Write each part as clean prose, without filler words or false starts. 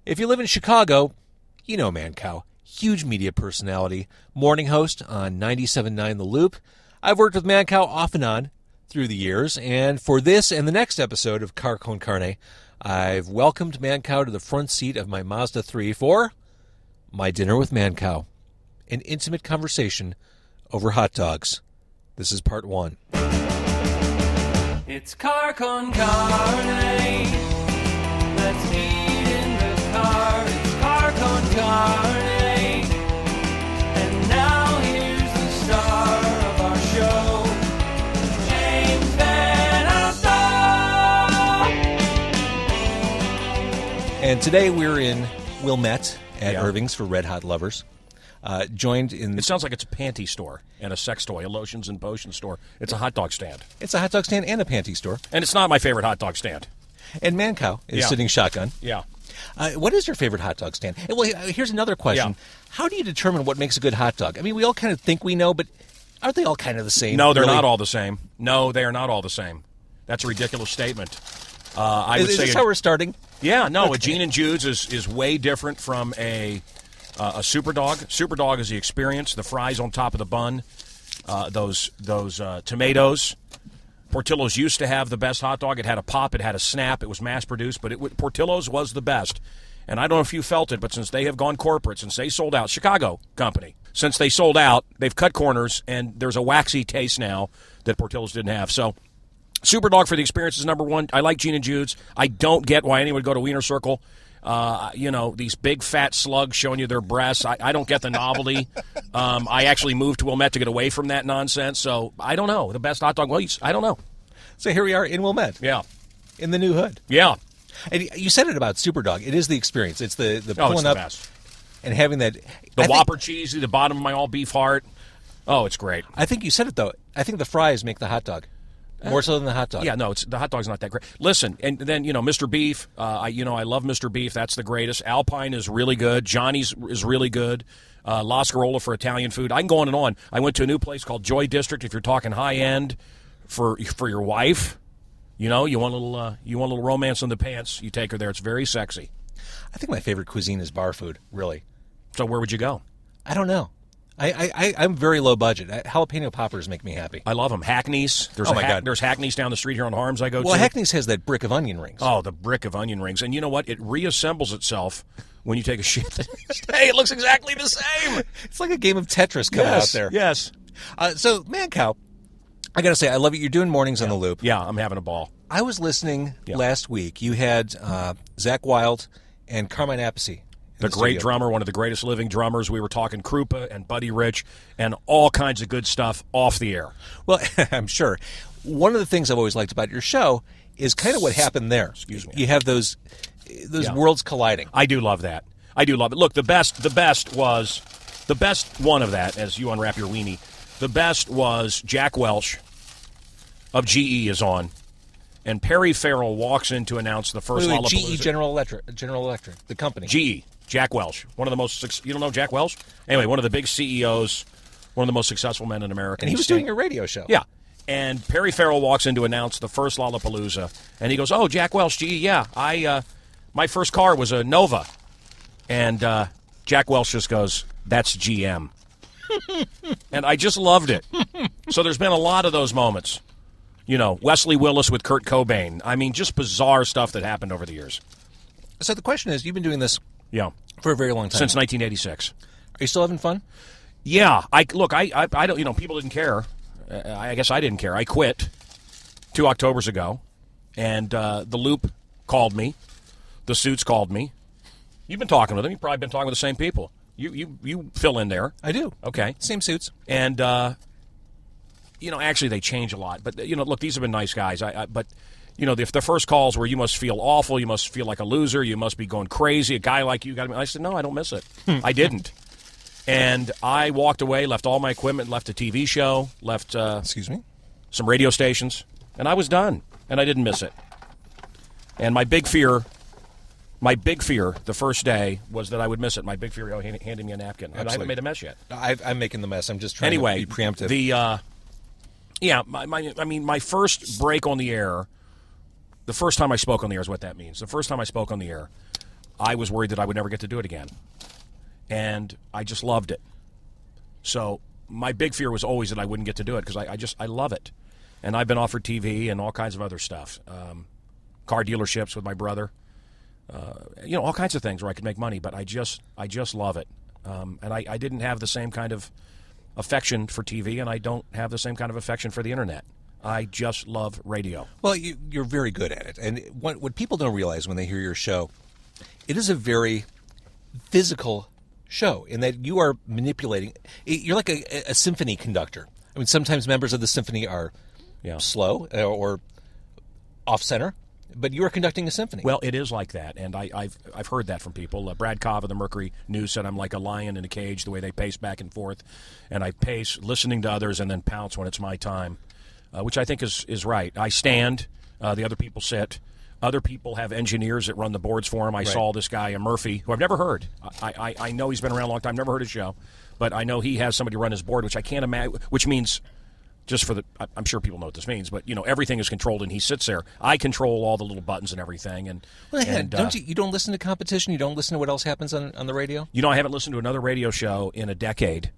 If you live in Chicago, you know Mancow. Huge media personality, morning host on 97.9 The Loop. I've worked with Mancow off and on through the years, and for this and the next episode of Carne, I've welcomed Mancow to the front seat of my Mazda 3 for my dinner with Mancow, an intimate conversation over hot dogs. This is part one. It's Carne. Let's eat in the car. It's Carne. And now here's the star of our show, James Van Alstyne. And today we're in Wilmette at Irving's for Red Hot Lovers. Joined in... It sounds like it's a panty store and a sex toy, a lotions and potion store. It's a hot dog stand. It's a hot dog stand and a panty store. And it's not my favorite hot dog stand. And Mancow is sitting shotgun. Yeah. What is your favorite hot dog stand? Well, here's another question. Yeah. How do you determine what makes a good hot dog? I mean, we all kind of think we know, but aren't they all kind of the same? No, they're really? not all the same. No, they are not all the same. That's a ridiculous statement. I would is say this how we're starting? Yeah, no, a Gene and Jude's is way different from a Super Dog. Super Dog is the experience, the fries on top of the bun, those tomatoes. Portillo's used to have the best hot dog. It had a pop, it had a snap, it was mass-produced, but Portillo's was the best. And I don't know if you felt it, but since they have gone corporate, since they sold out, Chicago company, since they sold out, they've cut corners, and there's a waxy taste now that Portillo's didn't have. So Super Dog for the experience is number one. I like Gene and Jude's. I don't get why anyone would go to Wiener Circle. These big fat slugs showing you their breasts. I don't get the novelty. I actually moved to Wilmette to get away from that nonsense. So I don't know. The best hot dog, I don't know. So here we are in Wilmette. Yeah. In the new hood. Yeah. And you said it about Super Dog. It is the experience. It's the pulling it's the up best. And having that. The Whopper cheesy, the bottom of my all-beef heart. Oh, it's great. I think you said it, though. I think the fries make the hot dog. More so than the hot dog. Yeah, no, the hot dog's not that great. Listen, and then, Mr. Beef, I love Mr. Beef. That's the greatest. Alpine is really good. Johnny's is really good. La Scarola for Italian food. I can go on and on. I went to a new place called Joy District. If you're talking high-end for your wife, you want a little romance in the pants, you take her there. It's very sexy. I think my favorite cuisine is bar food, really. So where would you go? I don't know. I'm very low budget. Jalapeno poppers make me happy. I love them. Hackney's. There's Hackney's down the street here on Harms I go to. Well, Hackney's has that brick of onion rings. Oh, the brick of onion rings. And you know what? It reassembles itself when you take a shit the next day. It looks exactly the same. It's like a game of Tetris coming out there. Yes. So, Mancow, I got to say, I love it. You're doing mornings on the Loop. Yeah, I'm having a ball. I was listening last week. You had Zach Wilde and Carmine Appice. The great drummer, one of the greatest living drummers. We were talking Krupa and Buddy Rich and all kinds of good stuff off the air. Well, I'm sure. One of the things I've always liked about your show is kind of what happened there. Excuse me. You have those worlds colliding. I do love that. I do love it. Look, the best one of that, as you unwrap your weenie, the best was Jack Welch of GE is on. And Perry Farrell walks in to announce the first Lollapalooza. GE General Electric, the company. GE, Jack Welch, one of the most. You don't know Jack Welch? Anyway, one of the big CEOs, one of the most successful men in America. And he was doing a radio show. Yeah. And Perry Farrell walks in to announce the first Lollapalooza, and he goes, "Oh, Jack Welch, GE, yeah, my first car was a Nova," and Jack Welch just goes, "That's GM," and I just loved it. So there's been a lot of those moments. Wesley Willis with Kurt Cobain. I mean, just bizarre stuff that happened over the years. So the question is, you've been doing this for a very long time. Since 1986. Are you still having fun? Yeah. I don't, people didn't care. I guess I didn't care. I quit 2 Octobers ago, and the Loop called me. The Suits called me. You've been talking with them. You've probably been talking with the same people. You fill in there. I do. Okay. Same suits. And, actually they change a lot. But, look, these have been nice guys. But if the first calls were you must feel awful, you must feel like a loser, you must be going crazy, a guy like you got to be. I said, no, I don't miss it. I didn't. And I walked away, left all my equipment, left a TV show, left some radio stations, and I was done. And I didn't miss it. And my big fear the first day was that I would miss it. My big fear handing me a napkin. And I haven't made a mess yet. I'm making the mess. I'm just trying to be preemptive. My first break on the air, the first time I spoke on the air is what that means. The first time I spoke on the air, I was worried that I would never get to do it again. And I just loved it. So my big fear was always that I wouldn't get to do it because I love it. And I've been offered TV and all kinds of other stuff. Car dealerships with my brother. All kinds of things where I could make money, but I just love it. And I didn't have the same kind of affection for TV, and I don't have the same kind of affection for the internet. I just love radio. Well, you're very good at it. And what people don't realize when they hear your show, it is a very physical show in that you are manipulating. You're like a symphony conductor. I mean, sometimes members of the symphony are slow or off-center, but you are conducting a symphony. Well, it is like that, and I've heard that from people. Brad Cobb of the Mercury News said I'm like a lion in a cage, the way they pace back and forth, and I pace listening to others and then pounce when it's my time, which I think is right. I stand, the other people sit. Other people have engineers that run the boards for them. I saw this guy, Murphy, who I've never heard. I know he's been around a long time, never heard his show, but I know he has somebody run his board, which I can't imagine, which means... Just for I'm sure people know what this means, but everything is controlled, and he sits there. I control all the little buttons and everything. And don't you don't listen to competition? You don't listen to what else happens on the radio? I haven't listened to another radio show in a decade,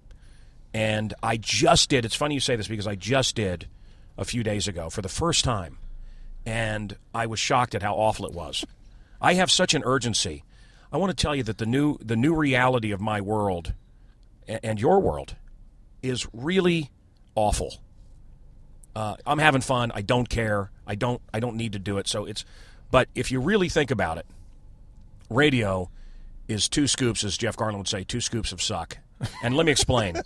and I just did. It's funny you say this because I just did a few days ago for the first time, and I was shocked at how awful it was. I have such an urgency. I want to tell you that the new reality of my world and your world is really awful. I'm having fun. I don't care. I don't need to do it. But if you really think about it, radio is 2 scoops, as Jeff Garland would say, 2 scoops of suck. And let me explain.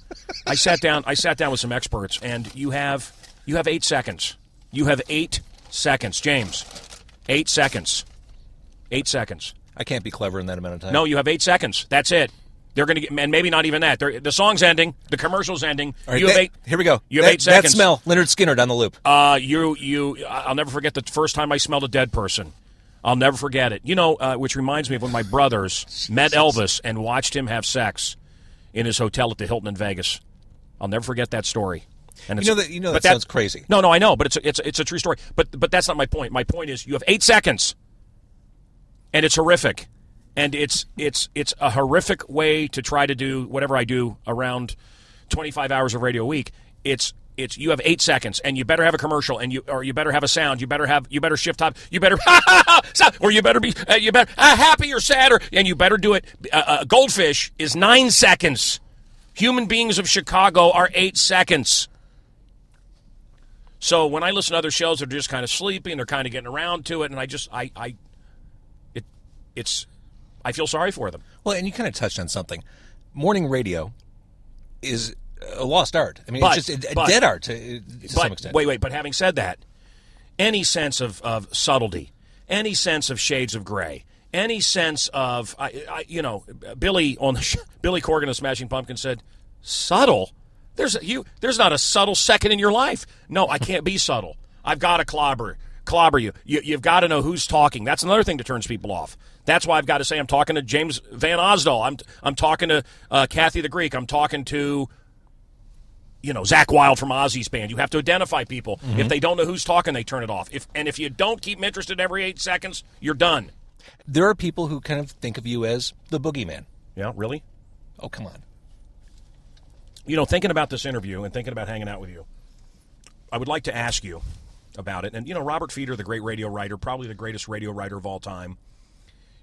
I sat down with some experts, and you have 8 seconds. You have 8 seconds, James. 8 seconds. 8 seconds. I can't be clever in that amount of time. No, you have 8 seconds. That's it. They're going to get, and maybe not even that. The song's ending. The commercial's ending. All right, you have 8. Here we go. You have 8 seconds. That smell, Leonard Skinner down the loop. I'll never forget the first time I smelled a dead person. I'll never forget it. Which reminds me of when my brothers met Elvis and watched him have sex in his hotel at the Hilton in Vegas. I'll never forget that story. And that sounds crazy. No, I know, but it's a true story. But that's not my point. My point is you have 8 seconds, and it's horrific. And it's a horrific way to try to do whatever I do around 25 hours of radio a week. It's you have 8 seconds, and you better have a commercial, and you better have a sound. You better shift top. You better or you better be happy or sad, and you better do it. Goldfish is 9 seconds. Human beings of Chicago are 8 seconds. So when I listen to other shows, they're just kind of sleepy and they're kind of getting around to it, and I feel sorry for them. Well, and you kind of touched on something. Morning radio is a lost art. I mean, it's just a dead art to some extent. Wait. But having said that, any sense of subtlety, any sense of shades of gray, any sense of, Billy Corgan of Smashing Pumpkins said, subtle? There's not a subtle second in your life. No, I can't be subtle. I've got to clobber you. You've got to know who's talking. That's another thing that turns people off. That's why I've got to say I'm talking to James Van Osdol. I'm talking to Kathy the Greek. I'm talking to Zach Wilde from Ozzy's band. You have to identify people. Mm-hmm. If they don't know who's talking, they turn it off. If you don't keep them interested every 8 seconds, you're done. There are people who kind of think of you as the boogeyman. Yeah, really? Oh, come on. Thinking about this interview and thinking about hanging out with you, I would like to ask you about it. And, Robert Feeder, the great radio writer, probably the greatest radio writer of all time,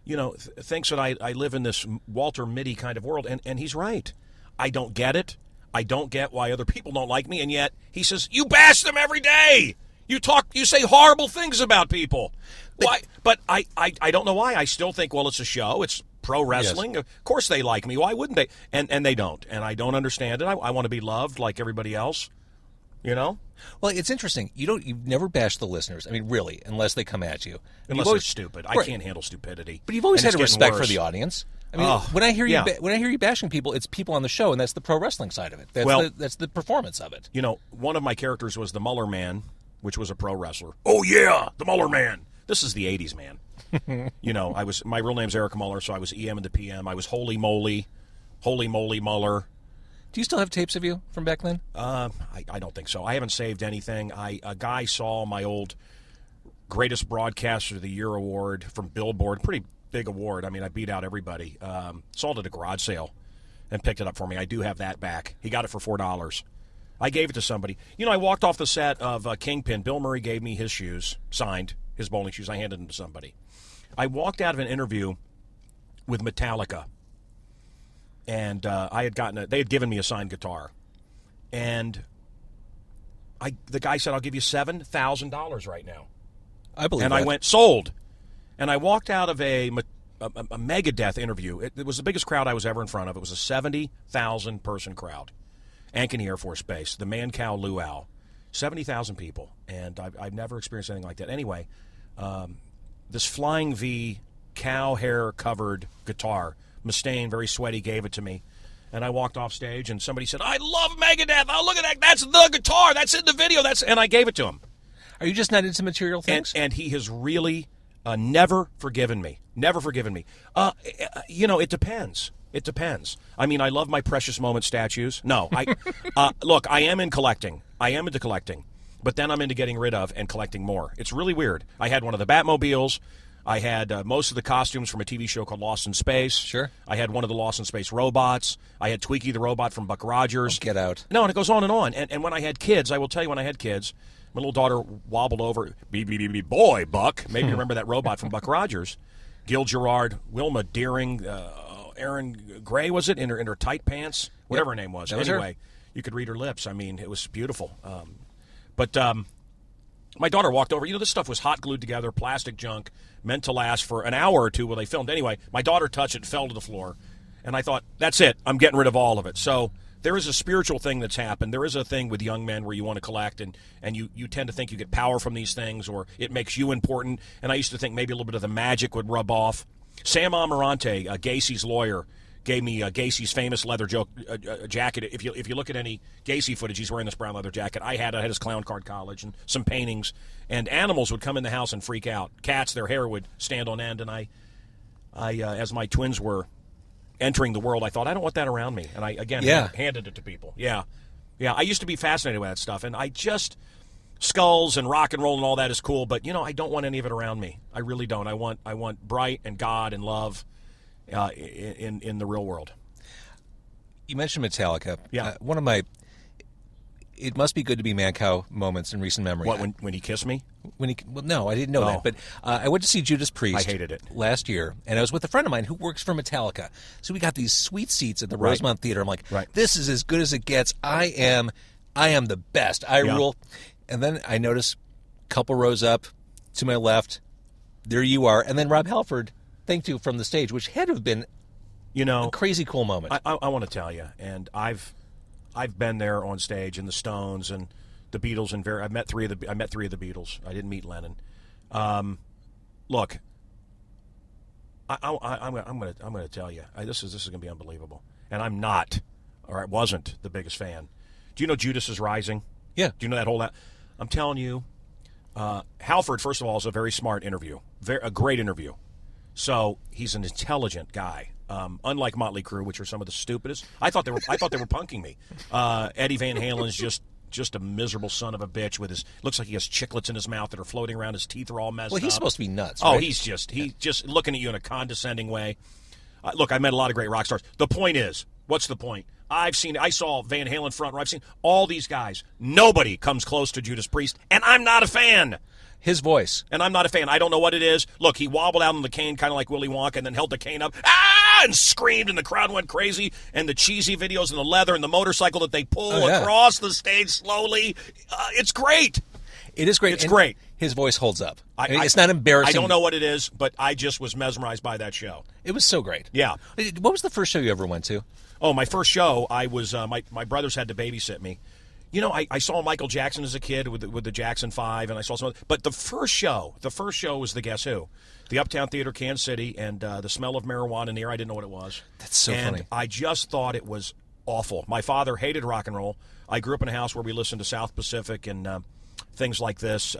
thinks that I live in this Walter Mitty kind of world, and he's right. I don't get it. I don't get why other people don't like me, and yet he says, you bash them every day. You say horrible things about people. Why? But I don't know why. I still think, well, it's a show. It's pro wrestling. Yes. Of course they like me. Why wouldn't they? And they don't. And I don't understand it. I want to be loved like everybody else. Well, it's interesting. You've never bashed the listeners. I mean, really, unless they come at you. Unless they're stupid. I can't handle stupidity. But you've always had a respect for the audience. I mean, when I hear you bashing people, it's people on the show, and that's the pro wrestling side of it. That's the performance of it. One of my characters was the Muller Man, which was a pro wrestler. Oh yeah, the Muller Man. This is the '80s, man. My real name's Eric Muller, so I was EM and the PM. I was Holy Moly Muller. Do you still have tapes of you from back then? I don't think so. I haven't saved anything. A guy saw my old Greatest Broadcaster of the Year award from Billboard. big award. I mean, I beat out everybody. Sold it at a garage sale and picked it up for me. I do have that back. He got it for $4. I gave it to somebody. You know, I walked off the set of Kingpin. Bill Murray gave me his shoes, signed, his bowling shoes. I handed them to somebody. I walked out of an interview with Metallica, and they had given me a signed guitar. And the guy said, I'll give you $7,000 right now. I believe and that. I went, sold. And I walked out of a Megadeth interview. It was the biggest crowd I was ever in front of. It was a 70,000-person crowd. Ankeny Air Force Base, the Mancow Luau. 70,000 people. And I've never experienced anything like that. Anyway, this Flying V cow hair-covered guitar, Mustaine, very sweaty, gave it to me. And I walked off stage, and somebody said, I love Megadeth. Oh, look at that. That's the guitar. That's in the video. And I gave it to him. Are you just not into material things? And he has really never forgiven me. Never forgiven me. You know, it depends. It depends. I mean, I love my Precious Moment statues. No, look, I am in collecting. I am into collecting. But then I'm into getting rid of and collecting more. It's really weird. I had one of the Batmobiles. I had most of the costumes from a TV show called Lost in Space. Sure. I had one of the Lost in Space robots. I had Tweaky the robot from Buck Rogers. Get out. No, and it goes on and on. And when I had kids, I will tell you, when I had kids, my little daughter wobbled over, boy, Buck. Maybe you remember that robot from Buck Rogers. Gil Gerard, Wilma Deering, Erin Gray, was it, in her tight pants? Whatever her name was. Anyway, you could read her lips. I mean, it was beautiful. But my daughter walked over. You know, this stuff was hot glued together, plastic junk, meant to last for an hour or two while they filmed. Anyway, my daughter touched it, fell to the floor. And I thought, that's it. I'm getting rid of all of it. So there is a spiritual thing that's happened. There is a thing with young men where you want to collect, and you tend to think you get power from these things, or it makes you important. And I used to think maybe a little bit of the magic would rub off. Sam Amarante, Gacy's lawyer, gave me Gacy's famous leather jacket. If you look at any Gacy footage, he's wearing this brown leather jacket. I had his clown car college and some paintings. And animals would come in the house and freak out. Cats, their hair would stand on end. And I as my twins were entering the world, I thought, I don't want that around me. And I, again, handed it to people. Yeah. I used to be fascinated with that stuff. And I just, skulls and rock and roll and all that is cool. But, you know, I don't want any of it around me. I really don't. I want bright and God and love in the real world. You mentioned Metallica. Yeah. One of my, it must be good to be Mancow moments in recent memory. What, when he kissed me? Well, no, I didn't know that. But I went to see Judas Priest. I hated it. Last year, and I was with a friend of mine who works for Metallica. So we got these sweet seats at the Rosemont Theater. I'm like, this is as good as it gets. I am the best. I rule. And then I notice a couple rows up to my left, there you are. And then Rob Halford thanked you from the stage, which had to have been, a crazy cool moment. I want to tell you, and I've been there on stage, and the Stones and the Beatles, and I met three of the Beatles. I didn't meet Lennon. Look, I'm going to tell you, this is going to be unbelievable, and I'm not, or I wasn't the biggest fan. Do you know Judas is Rising? Yeah. Do you know that whole? I'm telling you, Halford, first of all, is a very smart interview, a great interview. So he's an intelligent guy. Unlike Motley Crue, which are some of the stupidest. I thought they were punking me. Eddie Van Halen's just a miserable son of a bitch with his, looks like he has chiclets in his mouth that are floating around. His teeth are all messed up. Well, he's supposed to be nuts. Oh, right? he's just looking at you in a condescending way. Look, I met a lot of great rock stars. The point is, what's the point? I saw Van Halen front row. I've seen all these guys. Nobody comes close to Judas Priest, and I'm not a fan. His voice. And I'm not a fan. I don't know what it is. Look, he wobbled out on the cane kind of like Willy Wonka and then held the cane up, and screamed, and the crowd went crazy. And the cheesy videos and the leather and the motorcycle that they pull across the stage slowly. It's great. It is great. It's great. His voice holds up. It's not embarrassing. I don't know what it is, but I just was mesmerized by that show. It was so great. Yeah. What was the first show you ever went to? Oh, my first show, I was, my brothers had to babysit me. You know, I saw Michael Jackson as a kid with the Jackson 5, and I saw some other, but the first show was the Guess Who? The Uptown Theater, Kansas City, and the smell of marijuana in the air. I didn't know what it was. That's so funny. I just thought it was awful. My father hated rock and roll. I grew up in a house where we listened to South Pacific and things like this.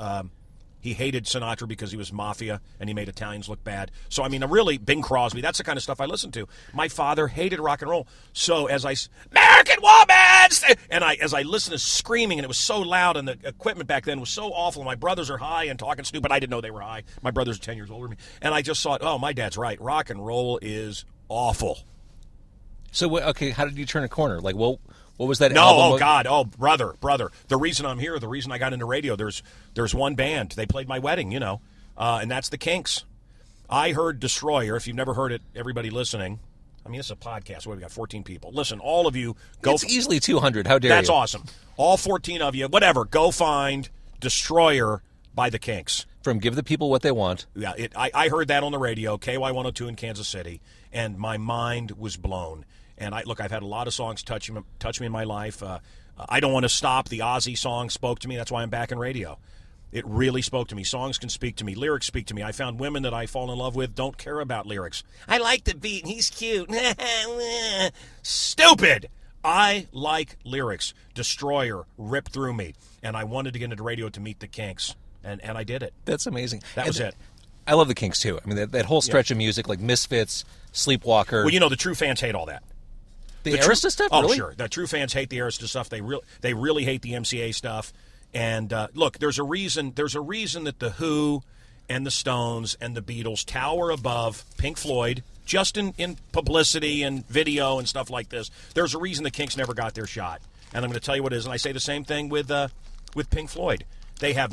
He hated Sinatra because he was mafia and he made Italians look bad. So, I mean, really, Bing Crosby, that's the kind of stuff I listen to. My father hated rock and roll. So as American Woman! And as I listened to screaming, and it was so loud, and the equipment back then was so awful, and my brothers are high and talking stupid. I didn't know they were high. My brothers are 10 years older than me. And I just thought, oh, my dad's right. Rock and roll is awful. So, okay, how did you turn a corner? Like, well, what was that No, album? oh, God, oh, brother. The reason I'm here, the reason I got into radio, there's one band. They played my wedding, and that's the Kinks. I heard Destroyer. If you've never heard it, everybody listening, I mean, it's a podcast. What, we got 14 people. Listen, all of you, go. It's easily 200. How dare you? That's awesome. All 14 of you, whatever, go find Destroyer by the Kinks. From Give the People What They Want. Yeah, I heard that on the radio, KY102 in Kansas City, and my mind was blown. And I've had a lot of songs touch me in my life. I Don't Want to Stop, the Ozzy song spoke to me. That's why I'm back in radio. It really spoke to me. Songs can speak to me. Lyrics speak to me. I found women that I fall in love with don't care about lyrics. I like the beat. He's cute. Stupid. I like lyrics. Destroyer ripped through me. And I wanted to get into radio to meet the Kinks. And I did it. That's amazing. That was it. I love the Kinks, too. I mean, that whole stretch of music, like Misfits, Sleepwalker. Well, the true fans hate all that. The Arista stuff? Oh, really? sure. The true fans hate the Arista stuff. They really hate the MCA stuff. And look, there's a reason that the Who and the Stones and the Beatles tower above Pink Floyd, just in publicity and video and stuff like this. There's a reason the Kinks never got their shot. And I'm going to tell you what it is. And I say the same thing with Pink Floyd. They have,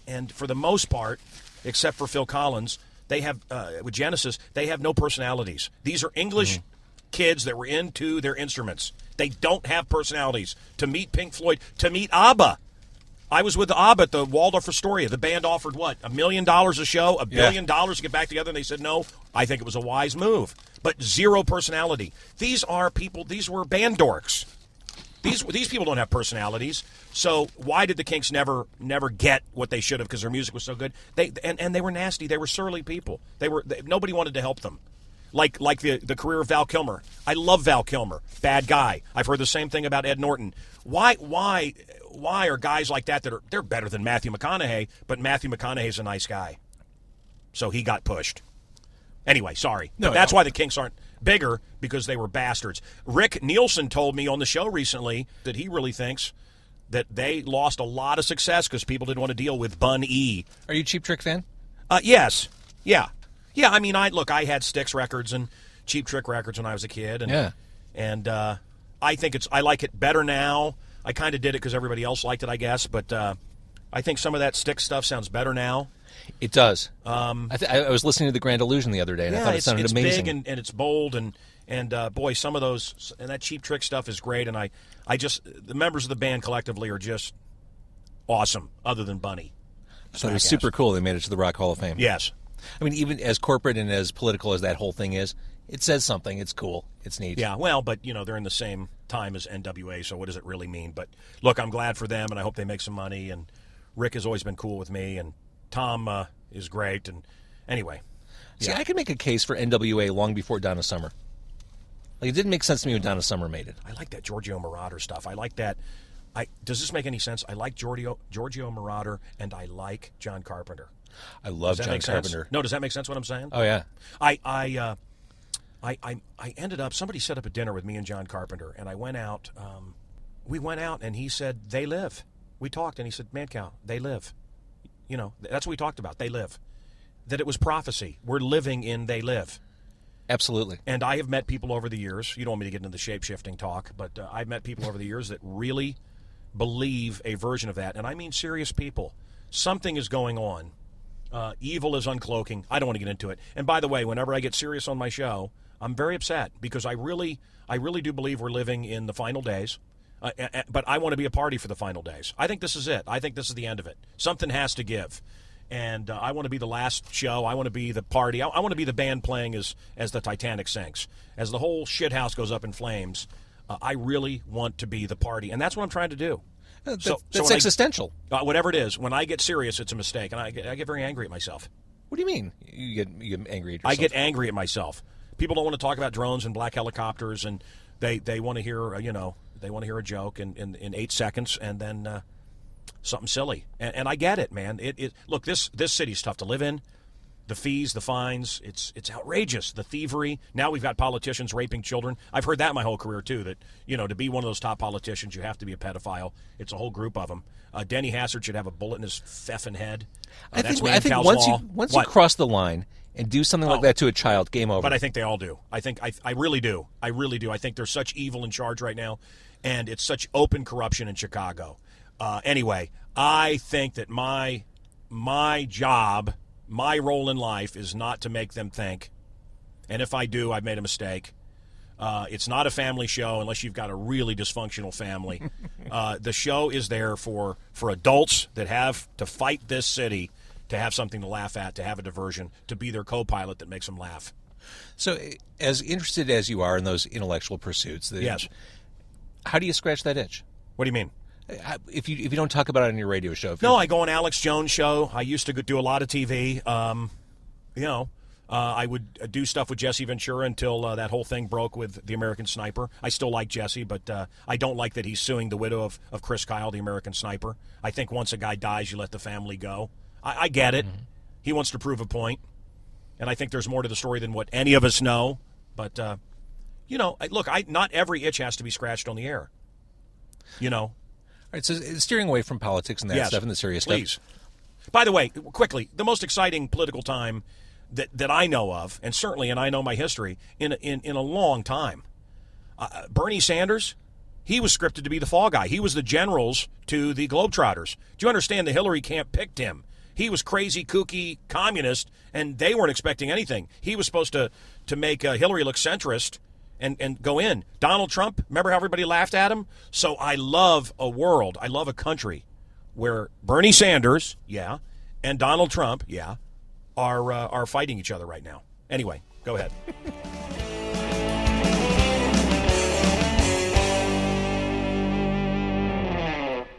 and for the most part, except for Phil Collins, they have, with Genesis, they have no personalities. These are English kids that were into their instruments. They don't have personalities. To meet Pink Floyd, to meet ABBA. I was with ABBA at the Waldorf Astoria. The band offered what? $1 million a show? $1 billion to get back together? And they said no. I think it was a wise move. But zero personality. These are people, these were band dorks. These people don't have personalities. So why did the Kinks never get what they should have, because their music was so good? And they were nasty. They were surly people. Nobody wanted to help them. Like the career of Val Kilmer. I love Val Kilmer. Bad guy. I've heard the same thing about Ed Norton. Why are guys like that they're better than Matthew McConaughey, but Matthew McConaughey's a nice guy. So he got pushed. Anyway, sorry. No, that's why the Kinks aren't bigger, because they were bastards. Rick Nielsen told me on the show recently that he really thinks that they lost a lot of success because people didn't want to deal with Bun E. Are you a Cheap Trick fan? Yes. Yeah. Yeah, I mean, I had Styx records and Cheap Trick records when I was a kid. And I think I like it better now. I kind of did it because everybody else liked it, I guess. But I think some of that Styx stuff sounds better now. It does. I was listening to The Grand Illusion the other day, and I thought it sounded amazing. It's big and it's bold, and boy, some of those, and that Cheap Trick stuff is great. And I just, the members of the band collectively are just awesome, other than Bunny. So it was super cool they made it to the Rock Hall of Fame. Yes. I mean, even as corporate and as political as that whole thing is, it says something. It's cool. It's neat. Yeah, well, but, they're in the same time as NWA, so what does it really mean? But, look, I'm glad for them, and I hope they make some money, and Rick has always been cool with me, and Tom is great, and anyway. See, I could make a case for NWA long before Donna Summer. Like, it didn't make sense to me when Donna Summer made it. I like that Giorgio Moroder stuff. I like that. Does this make any sense? I like Giorgio Moroder, and I like John Carpenter. I love John Carpenter. No, does that make sense what I'm saying? Oh, yeah. I ended up, somebody set up a dinner with me and John Carpenter, and I went out. We went out, and he said, they live. We talked, and he said, Mancow, they live. That's what we talked about. They live. That it was prophecy. We're living in they live. Absolutely. And I have met people over the years. You don't want me to get into the shape-shifting talk, but I've met people over the years that really believe a version of that. And I mean serious people. Something is going on. Evil is uncloaking. I don't want to get into it. And by the way, whenever I get serious on my show, I'm very upset because I really do believe we're living in the final days. But I want to be a party for the final days. I think this is it. I think this is the end of it. Something has to give. And I want to be the last show. I want to be the party. I want to be the band playing as the Titanic sinks. As the whole shithouse goes up in flames, I really want to be the party. And that's what I'm trying to do. That's existential. Whatever it is, when I get serious, it's a mistake. And I get very angry at myself. What do you mean? You get angry at yourself? I get angry at myself. People don't want to talk about drones and black helicopters, and they want to hear, they want to hear a joke in 8 seconds, and then something silly. And I get it, man. Look, this city's tough to live in. The fees, the fines, it's outrageous. The thievery. Now we've got politicians raping children. I've heard that my whole career, too, that, to be one of those top politicians, you have to be a pedophile. It's a whole group of them. Denny Hassard should have a bullet in his effing head. I think Mancow's once law. you cross the line and do something like that to a child, game over. But I think they all do. I really do. I really do. I think there's such evil in charge right now, and it's such open corruption in Chicago. Anyway, I think that my job, my role in life is not to make them think. And if I do, I've made a mistake. It's not a family show unless you've got a really dysfunctional family. The show is there for adults that have to fight this city, to have something to laugh at, to have a diversion, to be their co-pilot that makes them laugh. So, as interested as you are in those intellectual pursuits, Yes. How do you scratch that itch? What do you mean? If you don't talk about it on your radio show? No, I go on Alex Jones' show. I used to do a lot of TV. I would do stuff with Jesse Ventura until that whole thing broke with the American Sniper. I still like Jesse, but I don't like that he's suing the widow of Chris Kyle, the American Sniper. I think once a guy dies, you let the family go. I get it. Mm-hmm. He wants to prove a point, and I think there's more to the story than what any of us know. But, look, not every itch has to be scratched on the air. All right, so steering away from politics and that stuff and the serious please. stuff. By the way, quickly, the most exciting political time that I know of, and certainly, and I know my history, in a long time. Bernie Sanders, he was scripted to be the fall guy. He was the generals to the Globetrotters. Do you understand the Hillary camp picked him? He was crazy, kooky, communist, and they weren't expecting anything. He was supposed to make Hillary look centrist and go in. Donald Trump, remember how everybody laughed at him? So I love a country where Bernie Sanders, and Donald Trump, are fighting each other right now. Anyway, go ahead.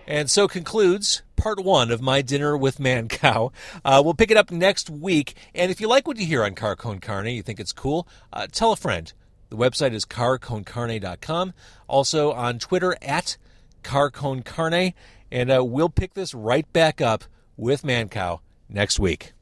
And so concludes part 1 of my dinner with Mancow. We'll pick it up next week. And if you like what you hear on Carne, you think it's cool, tell a friend. The website is carne.com. Also on Twitter at Carne. And we'll pick this right back up with Mancow next week.